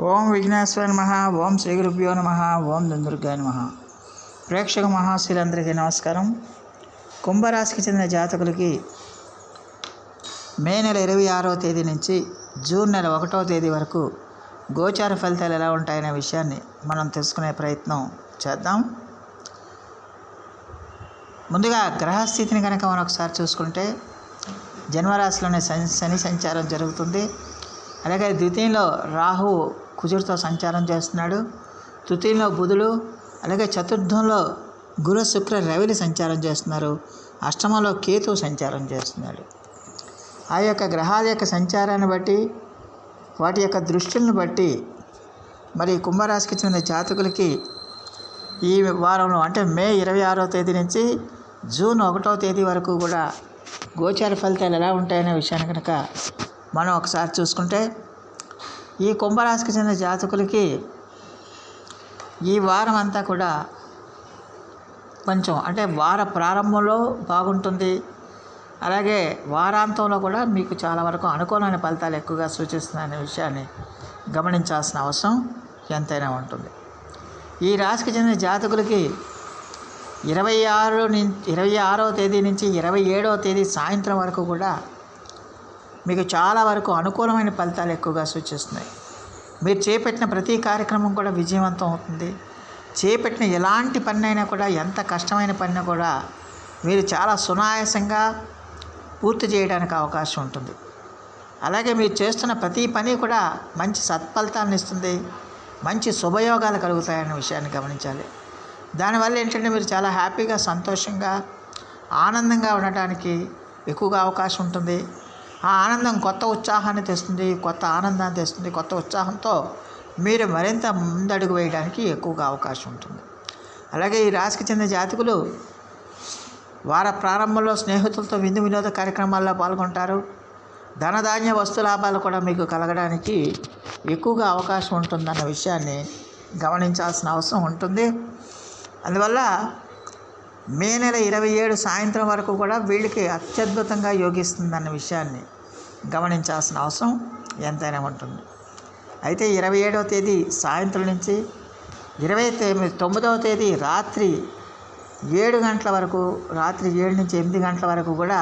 ఓం విఘ్నేశ్వర నమః. ఓం శ్రీ గురుభ్యో నమః. ఓం దుందుర్గాయ నమః. ప్రేక్షక మహాశీలందరికీ నమస్కారం. కుంభరాశికి చెందిన జాతకులకి మే నెల 26వ తేదీ నుంచి జూన్ నెల 1వ తేదీ వరకు గోచార ఫలితాలు ఎలా ఉంటాయనే విషయాన్ని మనం తెలుసుకునే ప్రయత్నం చేద్దాం. ముందుగా గ్రహస్థితిని కనుక మనం ఒకసారి చూసుకుంటే జన్మరాశిలోనే శని సంచారం జరుగుతుంది. అలాగే ద్వితీయంలో రాహువు కుజుడితో సంచారం చేస్తున్నాడు. తృతీయంలో బుధుడు, అలాగే చతుర్థంలో గురు శుక్ర రవిలు సంచారం చేస్తున్నారు. అష్టమంలో కేతు సంచారం చేస్తున్నాడు. ఆ యొక్క గ్రహాల యొక్క సంచారాన్ని బట్టి, వాటి యొక్క దృష్టిని బట్టి మరి కుంభరాశికి చెందిన జాతకులకి ఈ వారంలో అంటే మే 26వ తేదీ నుంచి జూన్ 1వ తేదీ వరకు కూడా గోచార ఫలితాలు ఎలా ఉంటాయనే విషయాన్ని కనుక మనం ఒకసారి చూసుకుంటే, ఈ కుంభరాశికి చెందిన జాతకులకి ఈ వారం అంతా కూడా కొంచెం అంటే వార ప్రారంభంలో బాగుంటుంది. అలాగే వారాంతంలో కూడా మీకు చాలా వరకు అనుకూలమైన ఫలితాలు ఎక్కువగా సూచిస్తున్నాయనే విషయాన్ని గమనించాల్సిన అవసరం ఎంతైనా ఉంటుంది. ఈ రాశికి చెందిన జాతకులకి 26వ తేదీ నుంచి 27వ తేదీ సాయంత్రం వరకు కూడా మీకు చాలా వరకు అనుకూలమైన ఫలితాలు ఎక్కువగా సూచిస్తున్నాయి. మీరు చేపట్టిన ప్రతి కార్యక్రమం కూడా విజయవంతం అవుతుంది. చేపట్టిన ఎలాంటి పని అయినా కూడా, ఎంత కష్టమైన పనినా కూడా మీరు చాలా సునాయాసంగా పూర్తి చేయడానికి అవకాశం ఉంటుంది. అలాగే మీరు చేస్తున్న ప్రతి పని కూడా మంచి సత్ఫలితాలను ఇస్తుంది. మంచి శుభయోగాలు కలుగుతాయనే విషయాన్ని గమనించాలి. దానివల్ల ఏంటంటే మీరు చాలా హ్యాపీగా, సంతోషంగా, ఆనందంగా ఉండటానికి ఎక్కువగా అవకాశం ఉంటుంది. ఆ ఆనందం కొత్త ఉత్సాహాన్ని తెస్తుంది, కొత్త ఆనందాన్ని తెస్తుంది. కొత్త ఉత్సాహంతో మీరు మరింత ముందడుగు వేయడానికి ఎక్కువగా అవకాశం ఉంటుంది. అలాగే ఈ రాశికి చెందిన జాతకులు వార ప్రారంభంలో స్నేహితులతో విందు వినోద కార్యక్రమాల్లో పాల్గొంటారు. ధనధాన్య వస్తు లాభాలు కూడా మీకు కలగడానికి ఎక్కువగా అవకాశం ఉంటుందన్న విషయాన్ని గమనించాల్సిన అవసరం ఉంటుంది. అందువల్ల మే నెల 27 సాయంత్రం వరకు కూడా వీళ్ళకి అత్యద్భుతంగా యోగిస్తుందన్న విషయాన్ని గమనించాల్సిన అవసరం ఎంతైనా ఉంటుంది. అయితే 27వ తేదీ సాయంత్రం నుంచి 29వ తేదీ రాత్రి 7 గంటల వరకు, రాత్రి 7 నుంచి 8 గంటల వరకు కూడా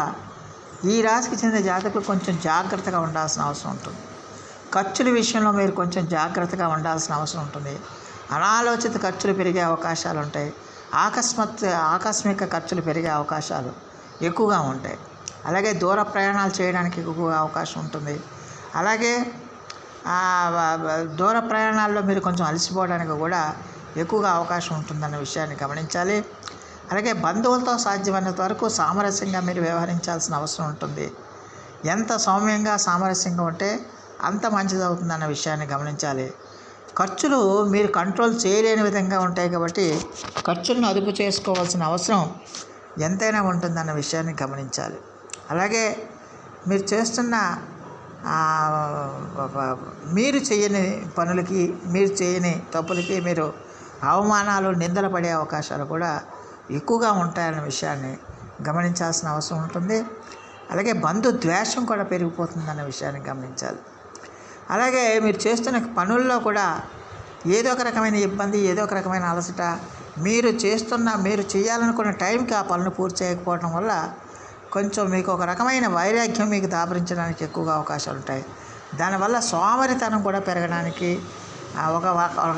ఈ రాశికి చెందిన జాతకులు కొంచెం జాగ్రత్తగా ఉండాల్సిన అవసరం ఉంటుంది. ఖర్చుల విషయంలో మీరు కొంచెం జాగ్రత్తగా ఉండాల్సిన అవసరం ఉంటుంది. అనాలోచిత ఖర్చులు పెరిగే అవకాశాలు ఉంటాయి. ఆకస్మిక ఖర్చులు పెరిగే అవకాశాలు ఎక్కువగా ఉంటాయి. అలాగే దూర ప్రయాణాలు చేయడానికి ఎక్కువగా అవకాశం ఉంటుంది. అలాగే దూర ప్రయాణాల్లో మీరు కొంచెం అలసిపోవడానికి కూడా ఎక్కువగా అవకాశం ఉంటుందన్న విషయాన్ని గమనించాలి. అలాగే బంధువులతో సాధ్యమైనంత వరకు సామరస్యంగా మీరు వ్యవహరించాల్సిన అవసరం ఉంటుంది. ఎంత సౌమ్యంగా, సామరస్యంగా ఉంటే అంత మంచిది అవుతుందన్న విషయాన్ని గమనించాలి. ఖర్చులు మీరు కంట్రోల్ చేయలేని విధంగా ఉంటాయి కాబట్టి ఖర్చులను అదుపు చేసుకోవాల్సిన అవసరం ఎంతైనా ఉంటుందన్న విషయాన్ని గమనించాలి. అలాగే మీరు చేస్తున్న మీరు చేయని పనులకి, మీరు చేయని తప్పులకి మీరు అవమానాలు, నిందలు పడే అవకాశాలు కూడా ఎక్కువగా ఉంటాయన్న విషయాన్ని గమనించాల్సిన అవసరం ఉంటుంది. అలాగే బంధు ద్వేషం కూడా పెరిగిపోతుందన్న విషయాన్ని గమనించాలి. అలాగే మీరు చేస్తున్న పనుల్లో కూడా ఏదో ఒక రకమైన ఇబ్బంది, ఏదో ఒక రకమైన అలసట, మీరు చేయాలనుకున్న టైంకి ఆ పనులు పూర్తి చేయకపోవడం వల్ల కొంచెం మీకు ఒక రకమైన వైరాగ్యం మీకు దాపరించడానికి ఎక్కువగా అవకాశాలు ఉంటాయి. దానివల్ల సోమరితనం కూడా పెరగడానికి, ఒక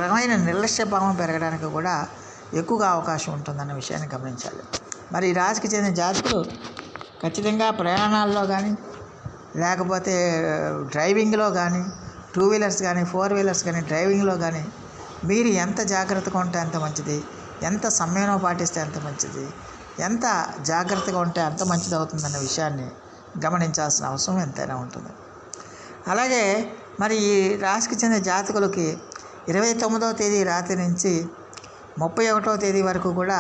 రకమైన నిర్లక్ష్య భావం పెరగడానికి కూడా ఎక్కువగా అవకాశం ఉంటుందన్న విషయాన్ని గమనించాలి. మరి ఈ రాశికి చెందిన జాతకులు ఖచ్చితంగా ప్రయాణాల్లో కానీ, లేకపోతే డ్రైవింగ్లో కానీ, 2 వీలర్స్ కానీ, 4 వీలర్స్ కానీ, డ్రైవింగ్లో కానీ మీరు ఎంత జాగ్రత్తగా ఉంటే అంత మంచిది. ఎంత సమయంలో పాటిస్తే అంత మంచిది. ఎంత జాగ్రత్తగా ఉంటే అంత మంచిది అవుతుందన్న విషయాన్ని గమనించాల్సిన అవసరం ఎంతైనా ఉంటుంది. అలాగే మరి ఈ రాశికి చెందిన జాతకులకి 29వ తేదీ రాత్రి నుంచి 31వ తేదీ వరకు కూడా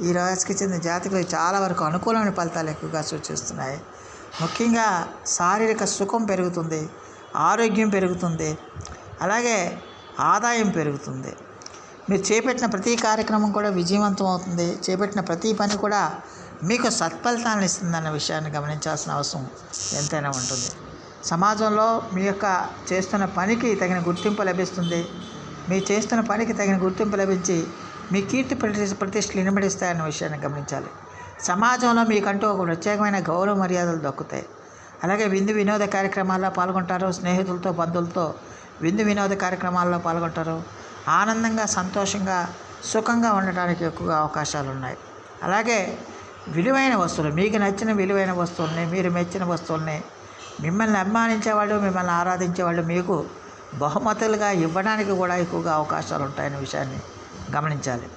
ఈ రాశికి చెందిన జాతకులకు చాలా వరకు అనుకూలమైన ఫలితాలు ఎక్కువగా సూచిస్తున్నాయి. ముఖ్యంగా శారీరక సుఖం పెరుగుతుంది, ఆరోగ్యం పెరుగుతుంది, అలాగే ఆదాయం పెరుగుతుంది. మీరు చేపట్టిన ప్రతి కార్యక్రమం కూడా విజయవంతం అవుతుంది. చేపట్టిన ప్రతి పని కూడా మీకు సత్ఫలితాలను ఇస్తుందన్న విషయాన్ని గమనించాల్సిన అవసరం ఎంతైనా ఉంటుంది. సమాజంలో మీ యొక్క చేస్తున్న పనికి తగిన గుర్తింపు లభిస్తుంది. మీ చేస్తున్న పనికి తగిన గుర్తింపు లభించి మీ కీర్తి ప్రతిష్టలు ఇనుమడిస్తాయన్న విషయాన్ని గమనించాలి. సమాజంలో మీకంటూ ఒక ప్రత్యేకమైన గౌరవ మర్యాదలు దక్కుతాయి. అలాగే వినోద కార్యక్రమాల్లో పాల్గొంటారు. స్నేహితులతో బంధువులతో వినోద కార్యక్రమాల్లో పాల్గొంటారు. ఆనందంగా సంతోషంగా సుఖంగా ఉండటానికి ఎక్కువగా అవకాశాలు ఉన్నాయి. అలాగే విలువైన వస్తువులు, మీకు నచ్చిన విలువైన వస్తువుల్ని, మీరు మెచ్చిన వస్తువుల్ని, మిమ్మల్ని అభిమానించేవాళ్ళు, మిమ్మల్ని ఆరాధించేవాళ్ళు మీకు బహుమతులుగా ఇవ్వడానికి కూడా ఎక్కువగా అవకాశాలు ఉంటాయనే విషయాన్ని గమనించాలి.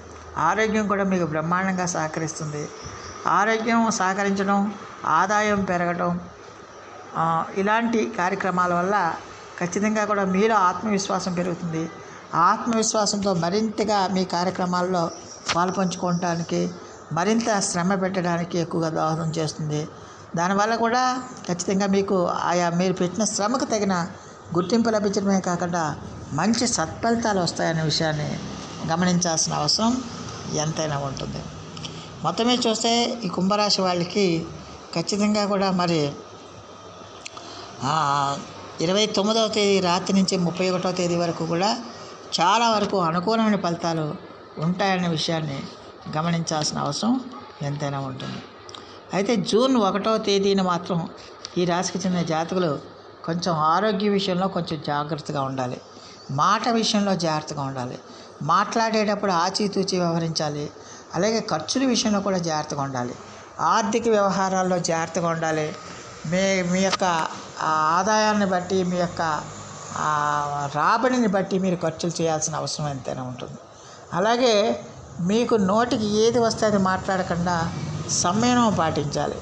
ఆరోగ్యం కూడా మీకు బ్రహ్మాండంగా సహకరిస్తుంది. ఆరోగ్యం సహకరించడం, ఆదాయం పెరగడం, ఇలాంటి కార్యక్రమాల వల్ల ఖచ్చితంగా కూడా మీలో ఆత్మవిశ్వాసం పెరుగుతుంది. ఆత్మవిశ్వాసంతో మరింతగా మీ కార్యక్రమాల్లో పాల్పంచుకోవటానికి, మరింత శ్రమ పెట్టడానికి ఎక్కువగా దోహదం చేస్తుంది. దానివల్ల కూడా ఖచ్చితంగా మీకు మీరు పెట్టిన శ్రమకు తగిన గుర్తింపు లభించడమే కాకుండా మంచి సత్ఫలితాలు వస్తాయనే విషయాన్ని గమనించాల్సిన అవసరం ఎంతైనా ఉంటుంది. మొత్తమే చూస్తే ఈ కుంభరాశి వాళ్ళకి ఖచ్చితంగా కూడా మరి 29వ తేదీ రాత్రి నుంచి 31వ తేదీ వరకు కూడా చాలా వరకు అనుకూలమైన ఫలితాలు ఉంటాయనే విషయాన్ని గమనించాల్సిన అవసరం ఎంతైనా ఉంటుంది. అయితే జూన్ 1వ తేదీన మాత్రం ఈ రాశికి చెందిన జాతకులు కొంచెం ఆరోగ్య విషయంలో కొంచెం జాగ్రత్తగా ఉండాలి. మాట విషయంలో జాగ్రత్తగా ఉండాలి. మాట్లాడేటప్పుడు ఆచితూచి వ్యవహరించాలి. అలాగే ఖర్చుల విషయంలో కూడా జాగ్రత్తగా ఉండాలి. ఆర్థిక వ్యవహారాల్లో జాగ్రత్తగా ఉండాలి. మీ యొక్క ఆదాయాన్ని బట్టి, మీ యొక్క రాబడిని బట్టి మీరు ఖర్చులు చేయాల్సిన అవసరం ఎంతైనా ఉంటుంది. అలాగే మీకు నోటికి ఏది వస్తే అది మాట్లాడకుండా సంయమనం పాటించాలి.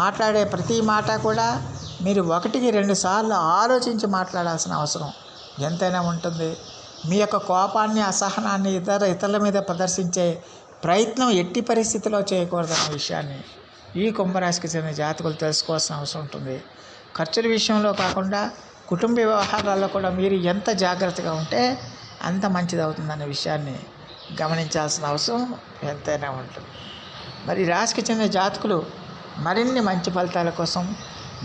మాట్లాడే ప్రతి మాట కూడా మీరు 1-2 సార్లు ఆలోచించి మాట్లాడాల్సిన అవసరం ఎంతైనా ఉంటుంది. మీ యొక్క కోపాన్ని, అసహనాన్ని ఇతరుల మీద ప్రదర్శించే ప్రయత్నం ఎట్టి పరిస్థితిలో చేయకూడదన్న విషయాన్ని ఈ కుంభరాశికి చెందిన జాతకులు తెలుసుకోవాల్సిన అవసరం ఉంటుంది. ఖర్చుల విషయంలో కాకుండా కుటుంబ వ్యవహారాల్లో కూడా మీరు ఎంత జాగ్రత్తగా ఉంటే అంత మంచిది అవుతుందనే విషయాన్ని గమనించాల్సిన అవసరం ఎంతైనా ఉంటుంది. మరి రాశికి చెందిన జాతకులు మరిన్ని మంచి ఫలితాల కోసం,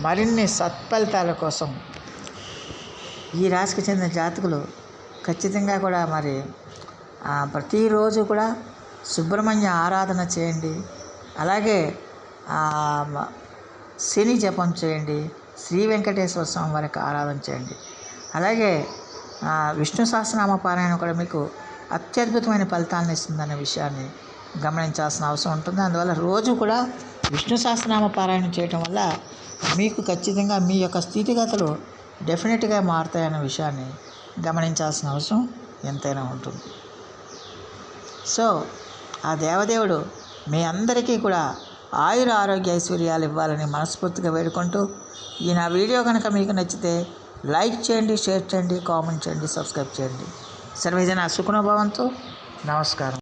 మరిన్ని సత్ఫలితాల కోసం ఈ రాశికి చెందిన జాతకులు ఖచ్చితంగా కూడా మరి ప్రతిరోజు కూడా సుబ్రహ్మణ్య ఆరాధన చేయండి. అలాగే శని జపం చేయండి. శ్రీ వెంకటేశ్వర స్వామి వారికి ఆరాధన చేయండి. అలాగే విష్ణు సహస్రనామ పారాయణ కూడా మీకు అత్యద్భుతమైన ఫలితాలను ఇస్తుందనే విషయాన్ని గమనించాల్సిన అవసరం ఉంటుంది. అందువల్ల రోజు కూడా విష్ణు సహస్రనామ పారాయణ చేయటం వల్ల మీకు ఖచ్చితంగా మీ యొక్క స్థితిగతులు డెఫినెట్గా మారుతాయన్న విషయాన్ని గమనించాల్సిన అవసరం ఎంతైనా ఉంటుంది. సో ఆ దేవదేవుడు మీ అందరికీ కూడా ఆయుర ఆరోగ్య ఐశ్వర్యాలు ఇవ్వాలని మనస్ఫూర్తిగా వేడుకుంటూ ఈ నా వీడియో కనుక మీకు నచ్చితే లైక్ చేయండి, షేర్ చేయండి, కామెంట్ చేయండి, సబ్స్క్రైబ్ చేయండి. సర్వేజన సుఖనో భవంతు. నమస్కారం.